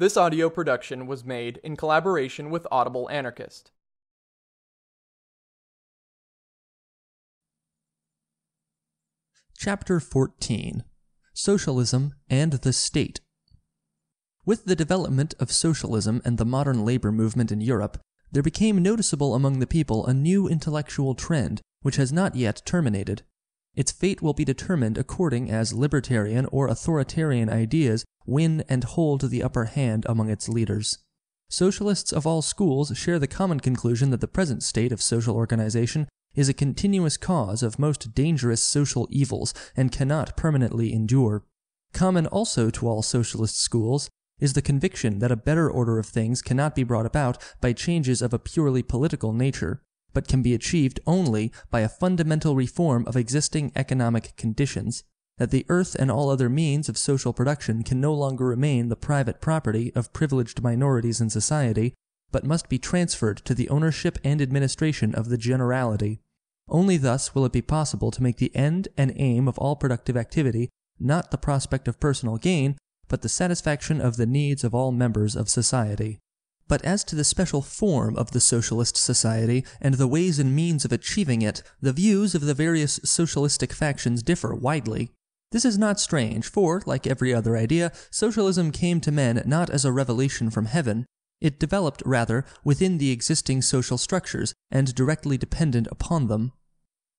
This audio production was made in collaboration with Audible Anarchist. Chapter 14: Socialism and the State. With the development of socialism and the modern labor movement in Europe, there became noticeable among the people a new intellectual trend which has not yet terminated. Its fate will be determined according as libertarian or authoritarian ideas win and hold the upper hand among its leaders. Socialists of all schools share the common conclusion that the present state of social organization is a continuous cause of most dangerous social evils and cannot permanently endure. Common also to all socialist schools is the conviction that a better order of things cannot be brought about by changes of a purely political nature, but can be achieved only by a fundamental reform of existing economic conditions, that the earth and all other means of social production can no longer remain the private property of privileged minorities in society, but must be transferred to the ownership and administration of the generality. Only thus will it be possible to make the end and aim of all productive activity not the prospect of personal gain, but the satisfaction of the needs of all members of society. But as to the special form of the socialist society and the ways and means of achieving it, the views of the various socialistic factions differ widely. This is not strange, for, like every other idea, socialism came to men not as a revelation from heaven. It developed, rather, within the existing social structures, and directly dependent upon them.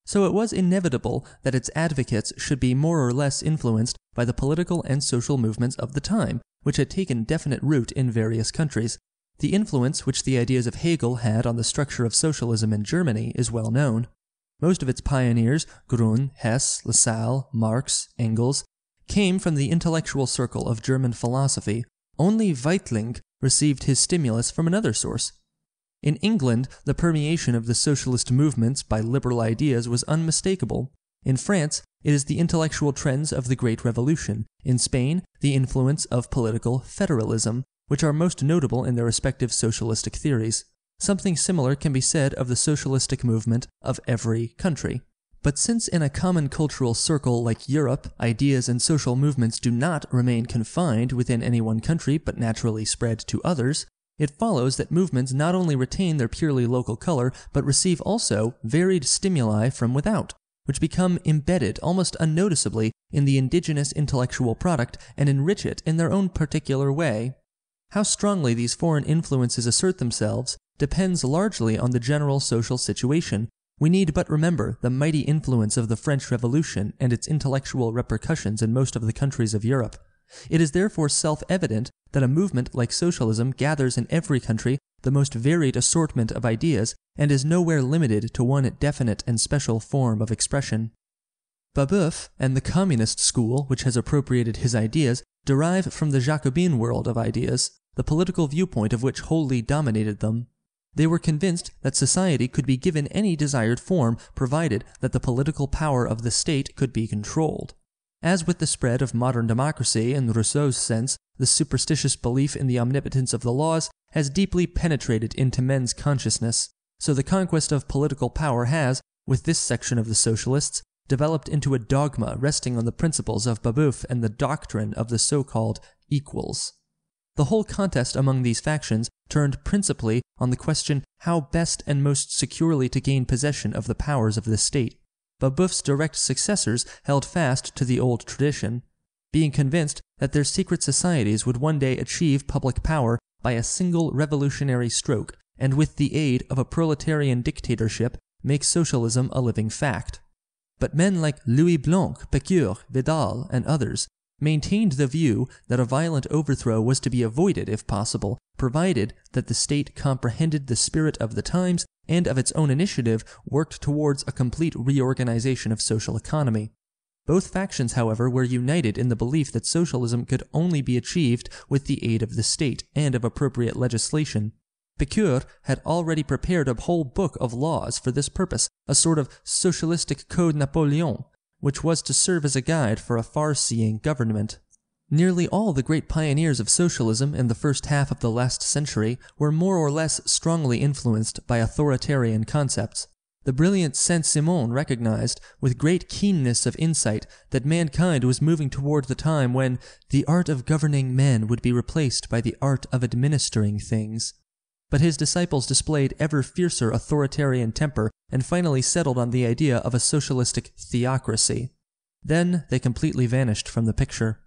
So it was inevitable that its advocates should be more or less influenced by the political and social movements of the time, which had taken definite root in various countries. The influence which the ideas of Hegel had on the structure of socialism in Germany is well known. Most of its pioneers, Grun, Hess, Lassalle, Marx, Engels, came from the intellectual circle of German philosophy. Only Weitling received his stimulus from another source. In England, the permeation of the socialist movements by liberal ideas was unmistakable. In France, it is the intellectual trends of the Great Revolution. In Spain, the influence of political federalism, which are most notable in their respective socialistic theories. Something similar can be said of the socialistic movement of every country. But since in a common cultural circle like Europe, ideas and social movements do not remain confined within any one country but naturally spread to others, it follows that movements not only retain their purely local color, but receive also varied stimuli from without, which become embedded almost unnoticeably in the indigenous intellectual product and enrich it in their own particular way. How strongly these foreign influences assert themselves depends largely on the general social situation. We need but remember the mighty influence of the French Revolution and its intellectual repercussions in most of the countries of Europe. It is therefore self-evident that a movement like socialism gathers in every country the most varied assortment of ideas and is nowhere limited to one definite and special form of expression. Babeuf and the communist school which has appropriated his ideas derive from the Jacobin world of ideas, the political viewpoint of which wholly dominated them. They were convinced that society could be given any desired form provided that the political power of the state could be controlled. As with the spread of modern democracy in Rousseau's sense, the superstitious belief in the omnipotence of the laws has deeply penetrated into men's consciousness, so the conquest of political power has, with this section of the socialists, developed into a dogma resting on the principles of Babeuf and the doctrine of the so-called equals. The whole contest among these factions turned principally on the question how best and most securely to gain possession of the powers of the state. Babeuf's direct successors held fast to the old tradition, being convinced that their secret societies would one day achieve public power by a single revolutionary stroke, and with the aid of a proletarian dictatorship make socialism a living fact. But men like Louis Blanc, Pécure, Vidal, and others maintained the view that a violent overthrow was to be avoided if possible, provided that the state comprehended the spirit of the times and of its own initiative worked towards a complete reorganization of social economy. Both factions, however, were united in the belief that socialism could only be achieved with the aid of the state and of appropriate legislation. Pécure had already prepared a whole book of laws for this purpose, a sort of socialistic Code Napoleon, which was to serve as a guide for a far-seeing government. Nearly all the great pioneers of socialism in the first half of the last century were more or less strongly influenced by authoritarian concepts. The brilliant Saint-Simon recognized, with great keenness of insight, that mankind was moving toward the time when the art of governing men would be replaced by the art of administering things. But his disciples displayed ever fiercer authoritarian temper and finally settled on the idea of a socialistic theocracy. Then they completely vanished from the picture.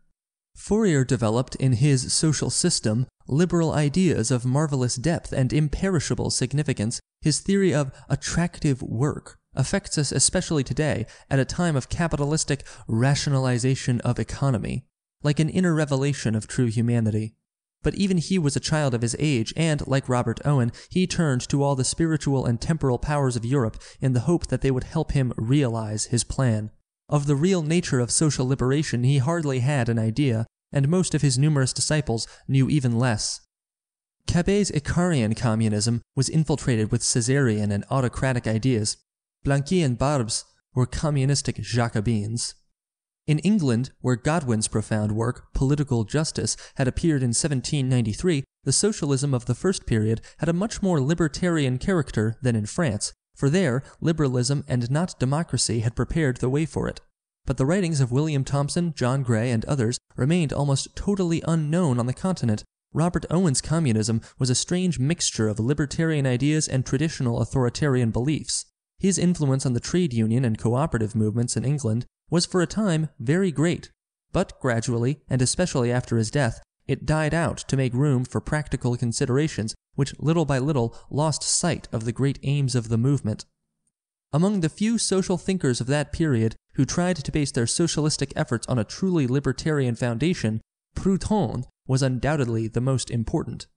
Fourier developed in his social system liberal ideas of marvelous depth and imperishable significance. His theory of attractive work affects us especially today at a time of capitalistic rationalization of economy, like an inner revelation of true humanity. But even he was a child of his age, and, like Robert Owen, he turned to all the spiritual and temporal powers of Europe in the hope that they would help him realize his plan. Of the real nature of social liberation he hardly had an idea, and most of his numerous disciples knew even less. Cabet's Icarian communism was infiltrated with Caesarian and autocratic ideas. Blanqui and Barbes were communistic Jacobins. In England, where Godwin's profound work, Political Justice, had appeared in 1793, the socialism of the first period had a much more libertarian character than in France, for there, liberalism and not democracy had prepared the way for it. But the writings of William Thompson, John Gray, and others remained almost totally unknown on the continent. Robert Owen's communism was a strange mixture of libertarian ideas and traditional authoritarian beliefs. His influence on the trade union and cooperative movements in England was for a time very great, but gradually, and especially after his death, it died out to make room for practical considerations which little by little lost sight of the great aims of the movement. Among the few social thinkers of that period who tried to base their socialistic efforts on a truly libertarian foundation, Proudhon was undoubtedly the most important.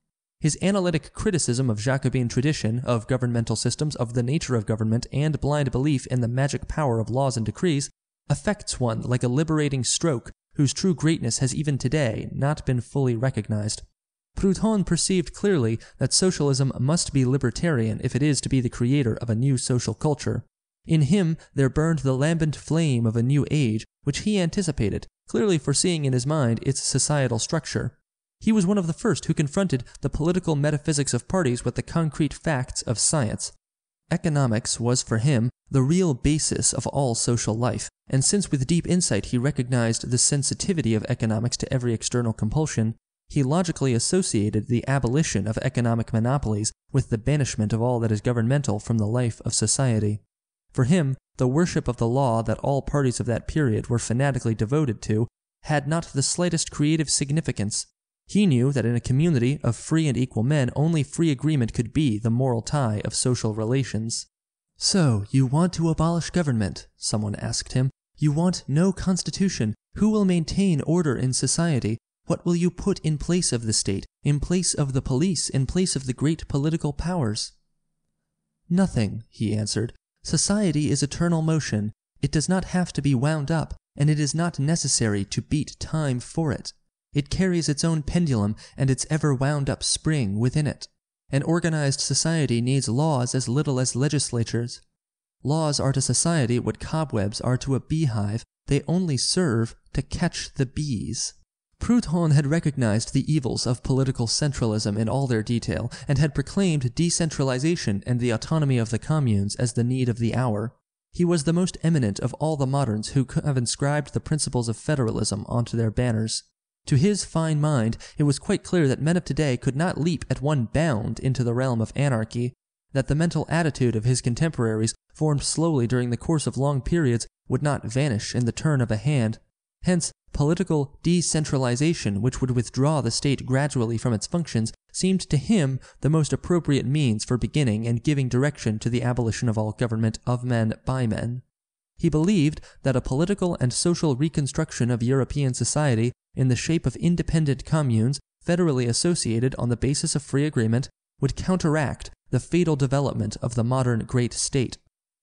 His analytic criticism of Jacobin tradition, of governmental systems, of the nature of government, and blind belief in the magic power of laws and decrees affects one like a liberating stroke whose true greatness has even today not been fully recognized. Proudhon perceived clearly that socialism must be libertarian if it is to be the creator of a new social culture. In him there burned the lambent flame of a new age, which he anticipated, clearly foreseeing in his mind its societal structure. He was one of the first who confronted the political metaphysics of parties with the concrete facts of science. Economics was for him the real basis of all social life, and since with deep insight he recognized the sensitivity of economics to every external compulsion, he logically associated the abolition of economic monopolies with the banishment of all that is governmental from the life of society. For him, the worship of the law that all parties of that period were fanatically devoted to had not the slightest creative significance. He knew that in a community of free and equal men only free agreement could be the moral tie of social relations. "So, you want to abolish government?" someone asked him. "You want no constitution. Who will maintain order in society? What will you put in place of the state, in place of the police, in place of the great political powers?" "Nothing," he answered. "Society is eternal motion. It does not have to be wound up, and it is not necessary to beat time for it. It carries its own pendulum and its ever wound-up spring within it. An organized society needs laws as little as legislatures. Laws are to society what cobwebs are to a beehive. They only serve to catch the bees." Proudhon had recognized the evils of political centralism in all their detail, and had proclaimed decentralization and the autonomy of the communes as the need of the hour. He was the most eminent of all the moderns who have inscribed the principles of federalism onto their banners. To his fine mind, it was quite clear that men of today could not leap at one bound into the realm of anarchy, that the mental attitude of his contemporaries, formed slowly during the course of long periods, would not vanish in the turn of a hand. Hence, political decentralization, which would withdraw the state gradually from its functions, seemed to him the most appropriate means for beginning and giving direction to the abolition of all government of men by men. He believed that a political and social reconstruction of European society in the shape of independent communes, federally associated on the basis of free agreement, would counteract the fatal development of the modern great state.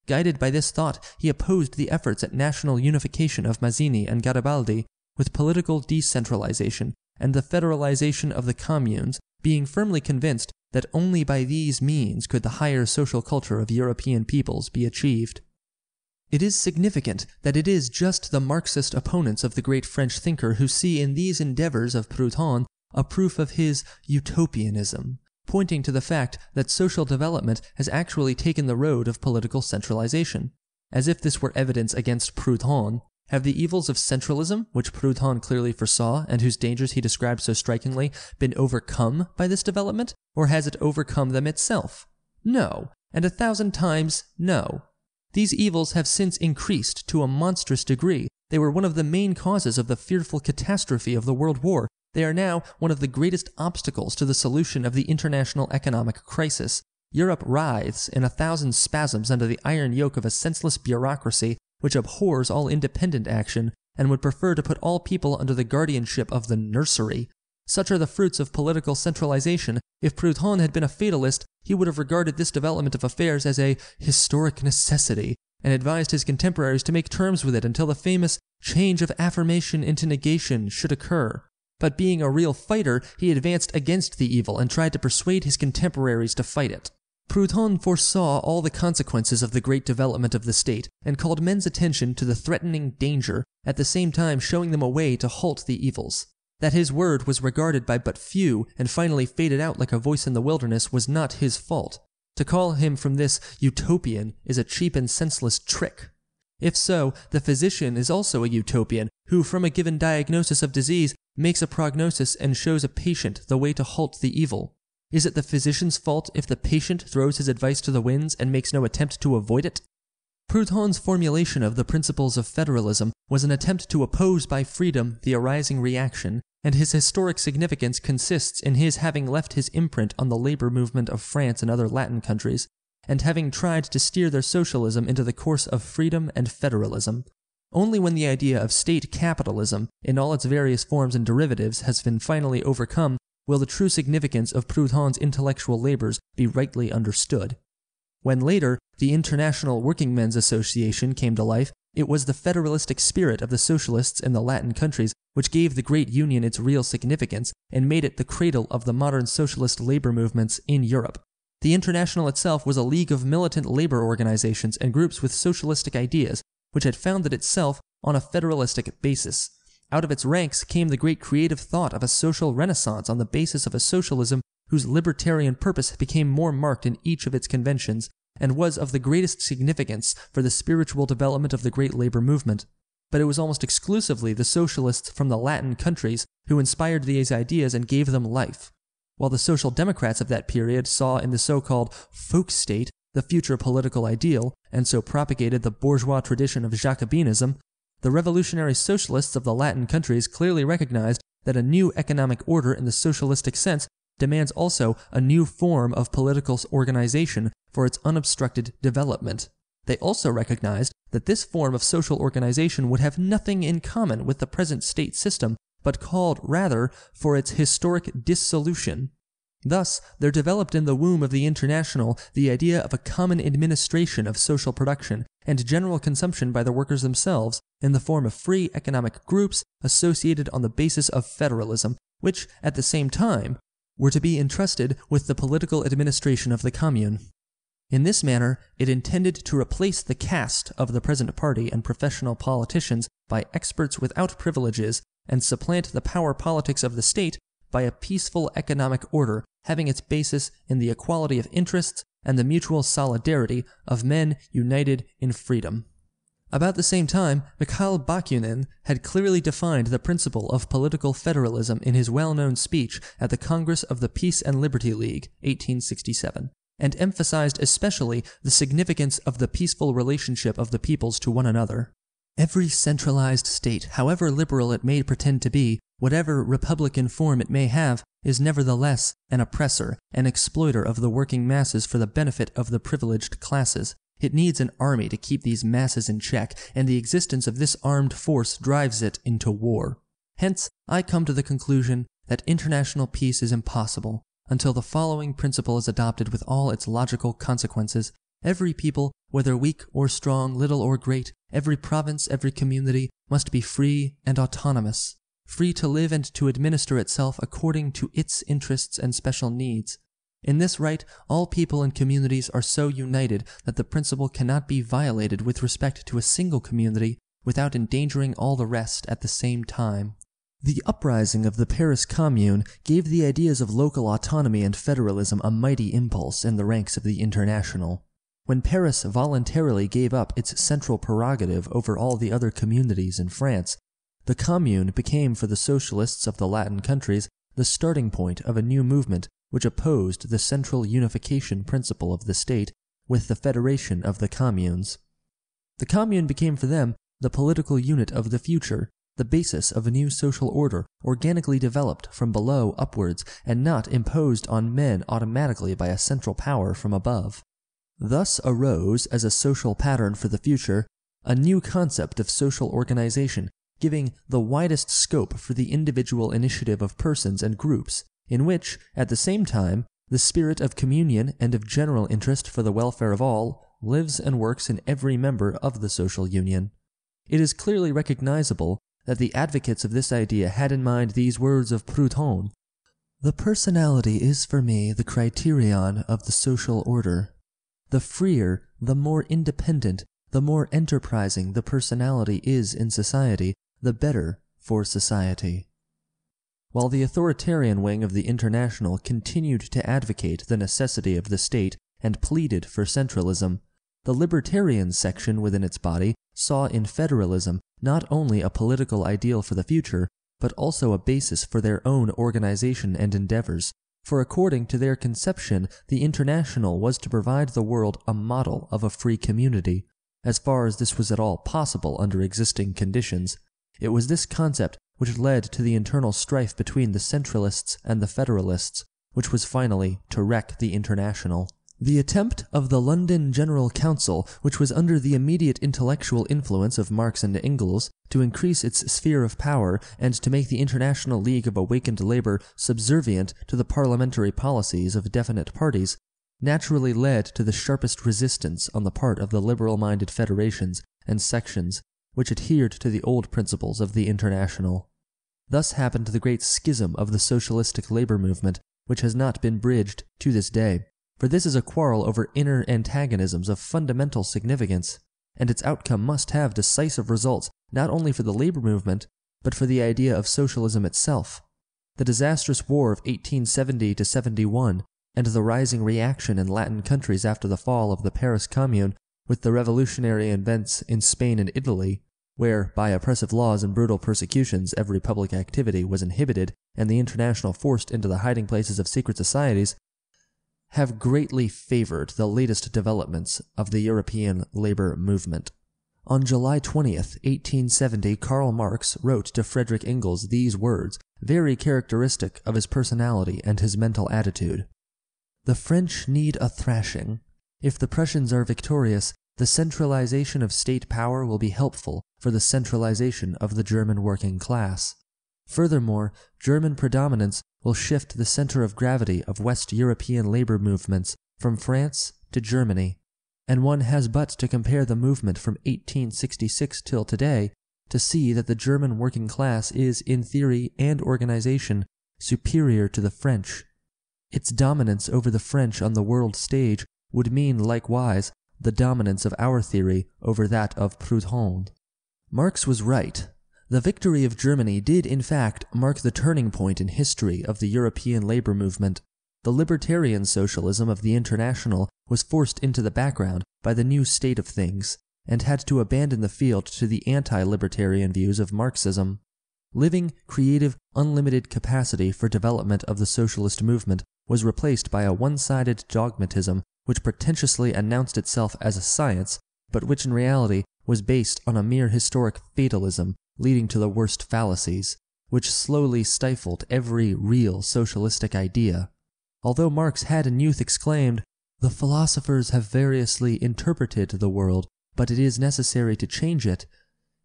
Guided by this thought, he opposed the efforts at national unification of Mazzini and Garibaldi, with political decentralization and the federalization of the communes, being firmly convinced that only by these means could the higher social culture of European peoples be achieved. It is significant that it is just the Marxist opponents of the great French thinker who see in these endeavors of Proudhon a proof of his utopianism, pointing to the fact that social development has actually taken the road of political centralization. As if this were evidence against Proudhon, have the evils of centralism, which Proudhon clearly foresaw and whose dangers he described so strikingly, been overcome by this development, or has it overcome them itself? No, and 1,000 times no. These evils have since increased to a monstrous degree. They were one of the main causes of the fearful catastrophe of the World War. They are now one of the greatest obstacles to the solution of the international economic crisis. Europe writhes in 1,000 spasms under the iron yoke of a senseless bureaucracy which abhors all independent action and would prefer to put all people under the guardianship of the nursery. Such are the fruits of political centralization. If Proudhon had been a fatalist, he would have regarded this development of affairs as a historic necessity and advised his contemporaries to make terms with it until the famous change of affirmation into negation should occur. But being a real fighter, he advanced against the evil and tried to persuade his contemporaries to fight it. Proudhon foresaw all the consequences of the great development of the state and called men's attention to the threatening danger, at the same time showing them a way to halt the evils. That his word was regarded by but few and finally faded out like a voice in the wilderness was not his fault. To call him from this utopian is a cheap and senseless trick. If so, the physician is also a utopian who, from a given diagnosis of disease, makes a prognosis and shows a patient the way to halt the evil. Is it the physician's fault if the patient throws his advice to the winds and makes no attempt to avoid it? Proudhon's formulation of the principles of federalism was an attempt to oppose by freedom the arising reaction, and his historic significance consists in his having left his imprint on the labor movement of France and other Latin countries, and having tried to steer their socialism into the course of freedom and federalism. Only when the idea of state capitalism, in all its various forms and derivatives, has been finally overcome, will the true significance of Proudhon's intellectual labors be rightly understood. When later, the International Workingmen's Association came to life, it was the federalistic spirit of the socialists in the Latin countries which gave the great union its real significance and made it the cradle of the modern socialist labor movements in Europe. The International itself was a league of militant labor organizations and groups with socialistic ideas, which had founded itself on a federalistic basis. Out of its ranks came the great creative thought of a social renaissance on the basis of a socialism whose libertarian purpose became more marked in each of its conventions, and was of the greatest significance for the spiritual development of the great labor movement. But it was almost exclusively the socialists from the Latin countries who inspired these ideas and gave them life. While the social democrats of that period saw in the so-called folk state the future political ideal, and so propagated the bourgeois tradition of Jacobinism, the revolutionary socialists of the Latin countries clearly recognized that a new economic order in the socialistic sense demands also a new form of political organization for its unobstructed development. They also recognized that this form of social organization would have nothing in common with the present state system, but called rather for its historic dissolution. Thus, there developed in the womb of the International the idea of a common administration of social production and general consumption by the workers themselves in the form of free economic groups associated on the basis of federalism, which, at the same time, were to be entrusted with the political administration of the commune. In this manner, it intended to replace the caste of the present party and professional politicians by experts without privileges and supplant the power politics of the state by a peaceful economic order having its basis in the equality of interests and the mutual solidarity of men united in freedom. About the same time, Mikhail Bakunin had clearly defined the principle of political federalism in his well-known speech at the Congress of the Peace and Liberty League, 1867, and emphasized especially the significance of the peaceful relationship of the peoples to one another. Every centralized state, however liberal it may pretend to be, whatever republican form it may have, is nevertheless an oppressor, an exploiter of the working masses for the benefit of the privileged classes. It needs an army to keep these masses in check, and the existence of this armed force drives it into war. Hence, I come to the conclusion that international peace is impossible until the following principle is adopted with all its logical consequences. Every people, whether weak or strong, little or great, every province, every community, must be free and autonomous, free to live and to administer itself according to its interests and special needs. In this right, all people and communities are so united that the principle cannot be violated with respect to a single community without endangering all the rest at the same time. The uprising of the Paris Commune gave the ideas of local autonomy and federalism a mighty impulse in the ranks of the International. When Paris voluntarily gave up its central prerogative over all the other communities in France, the Commune became for the socialists of the Latin countries the starting point of a new movement which opposed the central unification principle of the state with the federation of the communes. The Commune became for them the political unit of the future, the basis of a new social order organically developed from below upwards and not imposed on men automatically by a central power from above. Thus arose, as a social pattern for the future, a new concept of social organization, giving the widest scope for the individual initiative of persons and groups, in which, at the same time, the spirit of communion and of general interest for the welfare of all lives and works in every member of the social union. It is clearly recognizable that the advocates of this idea had in mind these words of Proudhon: "The personality is for me the criterion of the social order. The freer, the more independent, the more enterprising the personality is in society, the better for society." While the authoritarian wing of the International continued to advocate the necessity of the state and pleaded for centralism, the libertarian section within its body saw in federalism not only a political ideal for the future, but also a basis for their own organization and endeavors, for according to their conception, the International was to provide the world a model of a free community, as far as this was at all possible under existing conditions. It was this concept which led to the internal strife between the centralists and the federalists, which was finally to wreck the International. The attempt of the London General Council, which was under the immediate intellectual influence of Marx and Engels, to increase its sphere of power and to make the International League of Awakened Labor subservient to the parliamentary policies of definite parties, naturally led to the sharpest resistance on the part of the liberal-minded federations and sections which adhered to the old principles of the International. Thus happened the great schism of the socialistic labor movement, which has not been bridged to this day. For this is a quarrel over inner antagonisms of fundamental significance, and its outcome must have decisive results not only for the labor movement, but for the idea of socialism itself. The disastrous war of 1870–71, and the rising reaction in Latin countries after the fall of the Paris Commune, with the revolutionary events in Spain and Italy, where, by oppressive laws and brutal persecutions, every public activity was inhibited and the International forced into the hiding places of secret societies, have greatly favored the latest developments of the European labor movement. On July 20th, 1870, Karl Marx wrote to Friedrich Engels these words, very characteristic of his personality and his mental attitude: "The French need a thrashing. If the Prussians are victorious, the centralization of state power will be helpful for the centralization of the German working class. Furthermore, German predominance will shift the center of gravity of West European labor movements from France to Germany, and one has but to compare the movement from 1866 till today to see that the German working class is, in theory and organization, superior to the French. Its dominance over the French on the world stage would mean, likewise, the dominance of our theory over that of Proudhon." Marx was right. The victory of Germany did, in fact, mark the turning point in history of the European labor movement. The libertarian socialism of the International was forced into the background by the new state of things, and had to abandon the field to the anti-libertarian views of Marxism. Living, creative, unlimited capacity for development of the socialist movement was replaced by a one-sided dogmatism which pretentiously announced itself as a science, but which in reality was based on a mere historic fatalism leading to the worst fallacies, which slowly stifled every real socialistic idea. Although Marx had in youth exclaimed, "The philosophers have variously interpreted the world, but it is necessary to change it,"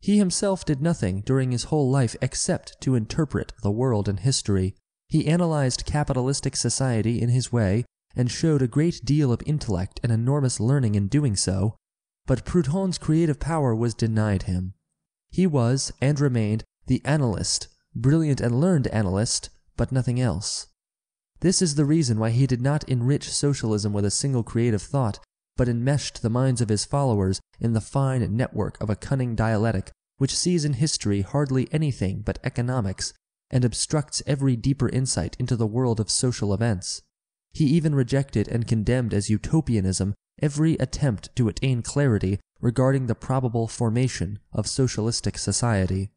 he himself did nothing during his whole life except to interpret the world and history. He analyzed capitalistic society in his way, and showed a great deal of intellect and enormous learning in doing so, but Proudhon's creative power was denied him. He was, and remained, the analyst, brilliant and learned analyst, but nothing else. This is the reason why he did not enrich socialism with a single creative thought, but enmeshed the minds of his followers in the fine network of a cunning dialectic which sees in history hardly anything but economics, and obstructs every deeper insight into the world of social events. He even rejected and condemned as utopianism every attempt to attain clarity regarding the probable formation of socialistic society.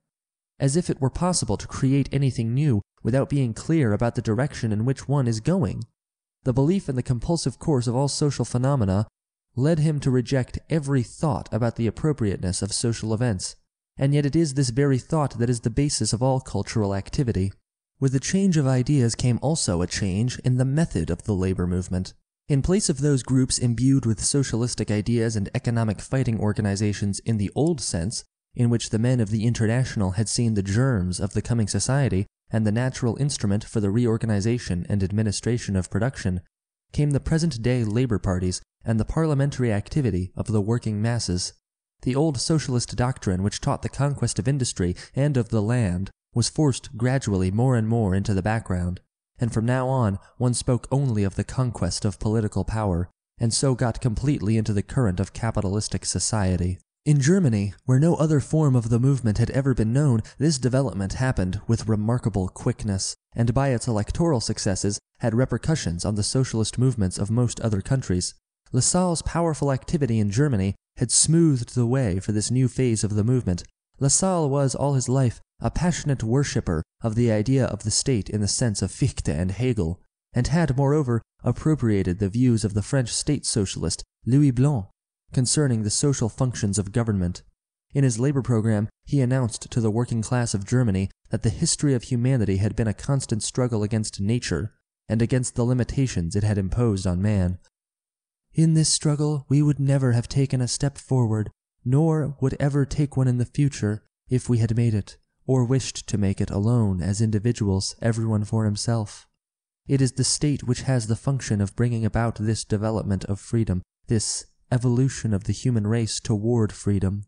As if it were possible to create anything new without being clear about the direction in which one is going. The belief in the compulsive course of all social phenomena led him to reject every thought about the appropriateness of social events, and yet it is this very thought that is the basis of all cultural activity. With the change of ideas came also a change in the method of the labor movement. In place of those groups imbued with socialistic ideas and economic fighting organizations in the old sense, in which the men of the International had seen the germs of the coming society and the natural instrument for the reorganization and administration of production, came the present-day labor parties and the parliamentary activity of the working masses. The old socialist doctrine which taught the conquest of industry and of the land was forced gradually more and more into the background, and from now on one spoke only of the conquest of political power, and so got completely into the current of capitalistic society. In Germany, where no other form of the movement had ever been known, this development happened with remarkable quickness, and by its electoral successes had repercussions on the socialist movements of most other countries. Lassalle's powerful activity in Germany had smoothed the way for this new phase of the movement. Lassalle was all his life a passionate worshipper of the idea of the state in the sense of Fichte and Hegel, and had, moreover, appropriated the views of the French state socialist Louis Blanc concerning the social functions of government. In his labor program, he announced to the working class of Germany that the history of humanity had been a constant struggle against nature and against the limitations it had imposed on man. In this struggle, we would never have taken a step forward, nor would ever take one in the future if we had made it, or wished to make it alone as individuals, everyone for himself. It is the state which has the function of bringing about this development of freedom, this evolution of the human race toward freedom.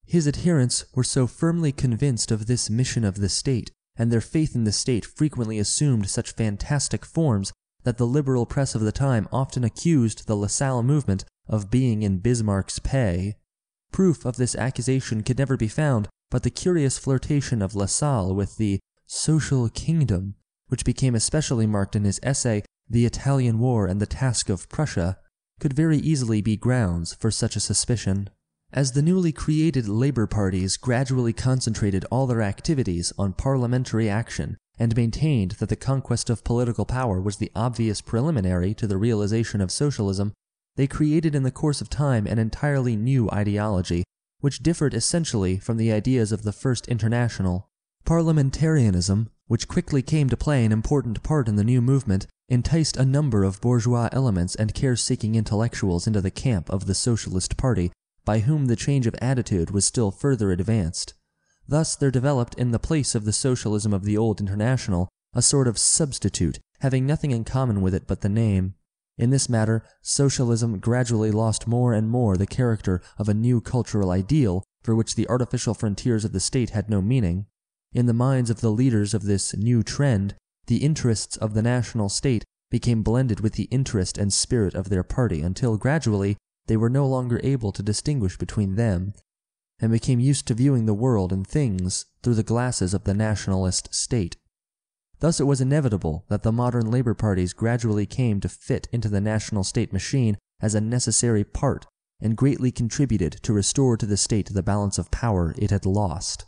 His adherents were so firmly convinced of this mission of the state, and their faith in the state frequently assumed such fantastic forms that the liberal press of the time often accused the Lassalle movement of being in Bismarck's pay. Proof of this accusation could never be found, but the curious flirtation of Lassalle with the social kingdom, which became especially marked in his essay, The Italian War and the Task of Prussia, could very easily be grounds for such a suspicion. As the newly created labor parties gradually concentrated all their activities on parliamentary action and maintained that the conquest of political power was the obvious preliminary to the realization of socialism, they created in the course of time an entirely new ideology, which differed essentially from the ideas of the First International. Parliamentarianism, which quickly came to play an important part in the new movement, enticed a number of bourgeois elements and care-seeking intellectuals into the camp of the Socialist Party, by whom the change of attitude was still further advanced. Thus there developed in the place of the socialism of the old International a sort of substitute, having nothing in common with it but the name. In this matter, socialism gradually lost more and more the character of a new cultural ideal for which the artificial frontiers of the state had no meaning. In the minds of the leaders of this new trend, the interests of the national state became blended with the interest and spirit of their party until gradually they were no longer able to distinguish between them, and became used to viewing the world and things through the glasses of the nationalist state. Thus it was inevitable that the modern labor parties gradually came to fit into the national state machine as a necessary part, and greatly contributed to restore to the state the balance of power it had lost.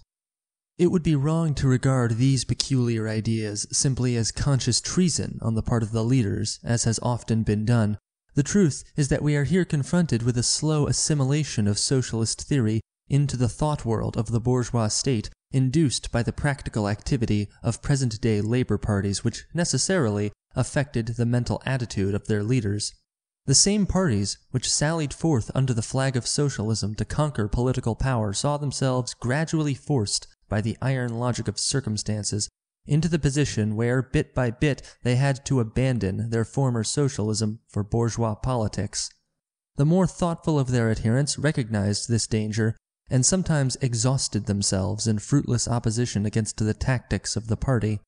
It would be wrong to regard these peculiar ideas simply as conscious treason on the part of the leaders, as has often been done. The truth is that we are here confronted with a slow assimilation of socialist theory into the thought world of the bourgeois state, induced by the practical activity of present-day labor parties which necessarily affected the mental attitude of their leaders. The same parties which sallied forth under the flag of socialism to conquer political power saw themselves gradually forced by the iron logic of circumstances into the position where, bit by bit, they had to abandon their former socialism for bourgeois politics. The more thoughtful of their adherents recognized this danger, and sometimes exhausted themselves in fruitless opposition against the tactics of the party.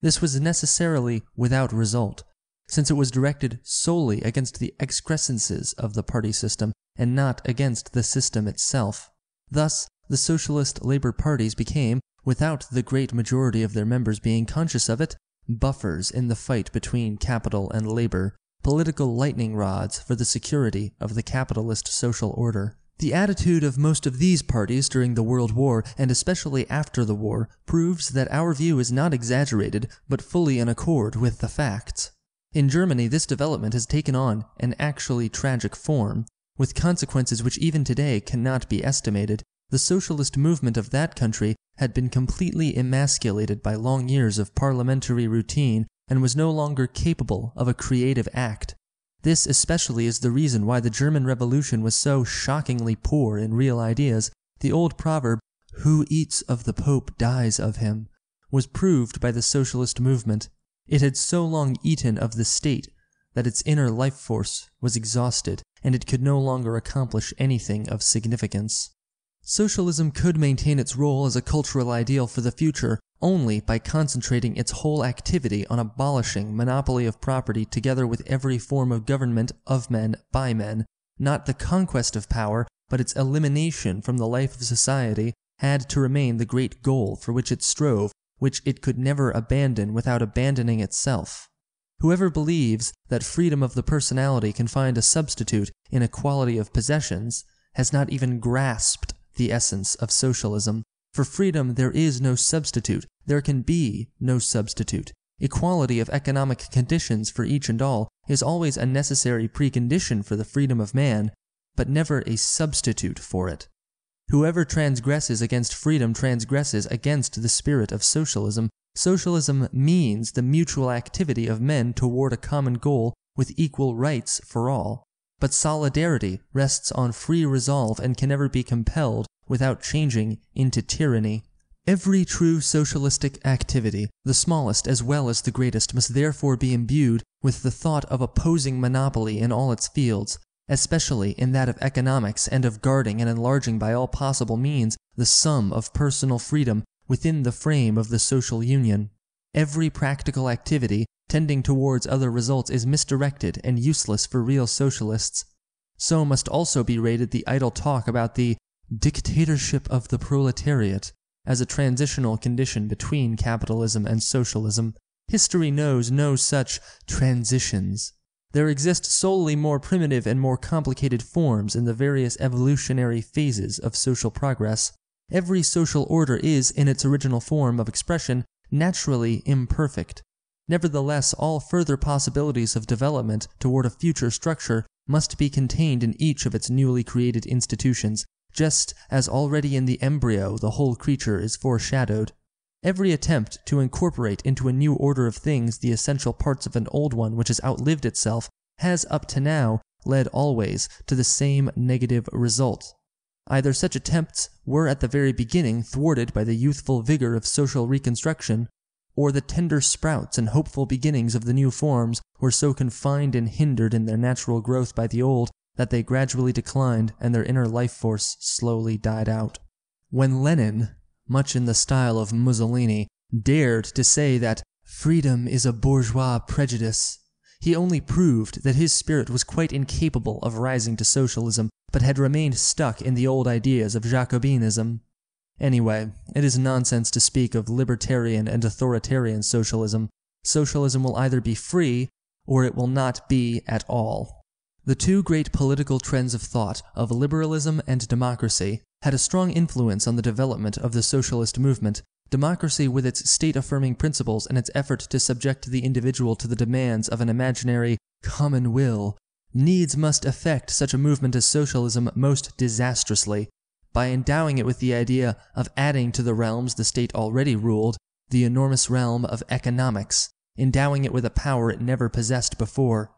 This was necessarily without result, since it was directed solely against the excrescences of the party system, and not against the system itself. Thus, the socialist labor parties became, without the great majority of their members being conscious of it, buffers in the fight between capital and labor, political lightning rods for the security of the capitalist social order. The attitude of most of these parties during the World War, and especially after the war, proves that our view is not exaggerated, but fully in accord with the facts. In Germany, this development has taken on an actually tragic form, with consequences which even today cannot be estimated. The socialist movement of that country had been completely emasculated by long years of parliamentary routine and was no longer capable of a creative act. This especially is the reason why the German Revolution was so shockingly poor in real ideas. The old proverb, "Who eats of the Pope dies of him," was proved by the socialist movement. It had so long eaten of the state that its inner life force was exhausted, and it could no longer accomplish anything of significance. Socialism could maintain its role as a cultural ideal for the future only by concentrating its whole activity on abolishing monopoly of property together with every form of government of men by men. Not the conquest of power, but its elimination from the life of society had to remain the great goal for which it strove, which it could never abandon without abandoning itself. Whoever believes that freedom of the personality can find a substitute in equality of possessions has not even grasped the essence of socialism. For freedom there is no substitute, there can be no substitute. Equality of economic conditions for each and all is always a necessary precondition for the freedom of man, but never a substitute for it. Whoever transgresses against freedom transgresses against the spirit of socialism. Socialism means the mutual activity of men toward a common goal with equal rights for all. But solidarity rests on free resolve and can never be compelled without changing into tyranny. Every true socialistic activity, the smallest as well as the greatest, must therefore be imbued with the thought of opposing monopoly in all its fields, especially in that of economics, and of guarding and enlarging by all possible means the sum of personal freedom within the frame of the social union. Every practical activity tending towards other results is misdirected and useless for real socialists. So must also be rated the idle talk about the dictatorship of the proletariat as a transitional condition between capitalism and socialism. History knows no such transitions. There exist solely more primitive and more complicated forms in the various evolutionary phases of social progress. Every social order is, in its original form of expression, naturally imperfect. Nevertheless, all further possibilities of development toward a future structure must be contained in each of its newly created institutions, just as already in the embryo the whole creature is foreshadowed. Every attempt to incorporate into a new order of things the essential parts of an old one which has outlived itself has up to now led always to the same negative result. Either such attempts were at the very beginning thwarted by the youthful vigor of social reconstruction, or the tender sprouts and hopeful beginnings of the new forms were so confined and hindered in their natural growth by the old that they gradually declined and their inner life force slowly died out. When Lenin, much in the style of Mussolini, dared to say that freedom is a bourgeois prejudice, he only proved that his spirit was quite incapable of rising to socialism, but had remained stuck in the old ideas of Jacobinism. Anyway, it is nonsense to speak of libertarian and authoritarian socialism. Socialism will either be free, or it will not be at all. The two great political trends of thought, of liberalism and democracy, had a strong influence on the development of the socialist movement. Democracy, with its state-affirming principles and its effort to subject the individual to the demands of an imaginary common will, needs must affect such a movement as socialism most disastrously, by endowing it with the idea of adding to the realms the state already ruled, the enormous realm of economics, endowing it with a power it never possessed before.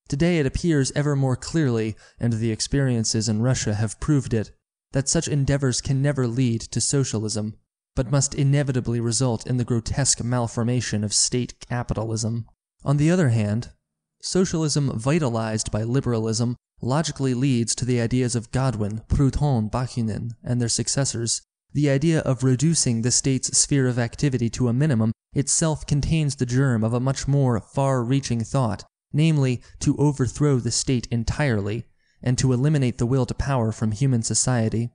Today it appears ever more clearly, and the experiences in Russia have proved it, that such endeavors can never lead to socialism, but must inevitably result in the grotesque malformation of state capitalism. On the other hand, socialism vitalized by liberalism logically leads to the ideas of Godwin, Proudhon, Bakunin, and their successors. The idea of reducing the state's sphere of activity to a minimum itself contains the germ of a much more far-reaching thought, namely, to overthrow the state entirely, and to eliminate the will to power from human society.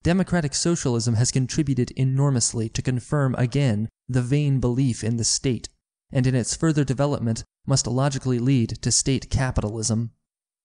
Democratic socialism has contributed enormously to confirm again the vain belief in the state, and in its further development must logically lead to state capitalism.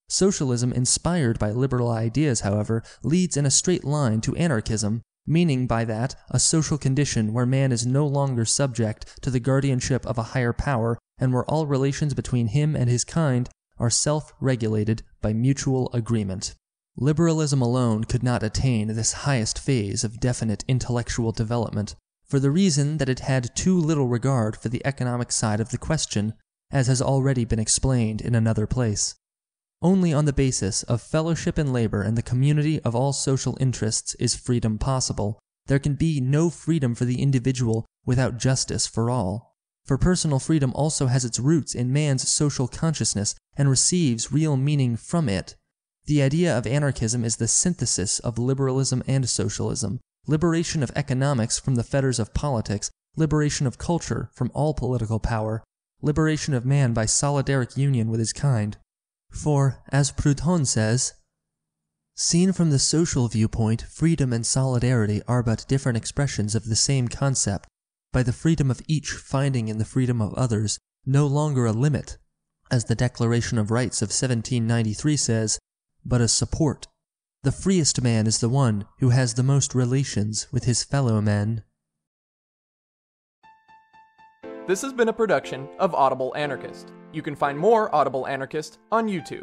Socialism inspired by liberal ideas, however, leads in a straight line to anarchism, meaning by that a social condition where man is no longer subject to the guardianship of a higher power and where all relations between him and his kind are self-regulated by mutual agreement. Liberalism alone could not attain this highest phase of definite intellectual development, for the reason that it had too little regard for the economic side of the question, as has already been explained in another place. Only on the basis of fellowship in labor and the community of all social interests is freedom possible. There can be no freedom for the individual without justice for all. For personal freedom also has its roots in man's social consciousness and receives real meaning from it. The idea of anarchism is the synthesis of liberalism and socialism, liberation of economics from the fetters of politics, liberation of culture from all political power, liberation of man by solidaric union with his kind. For, as Proudhon says, seen from the social viewpoint, freedom and solidarity are but different expressions of the same concept, by the freedom of each finding in the freedom of others no longer a limit, as the Declaration of Rights of 1793 says, but a support. The freest man is the one who has the most relations with his fellow men. This has been a production of Audible Anarchist. You can find more Audible Anarchist on YouTube.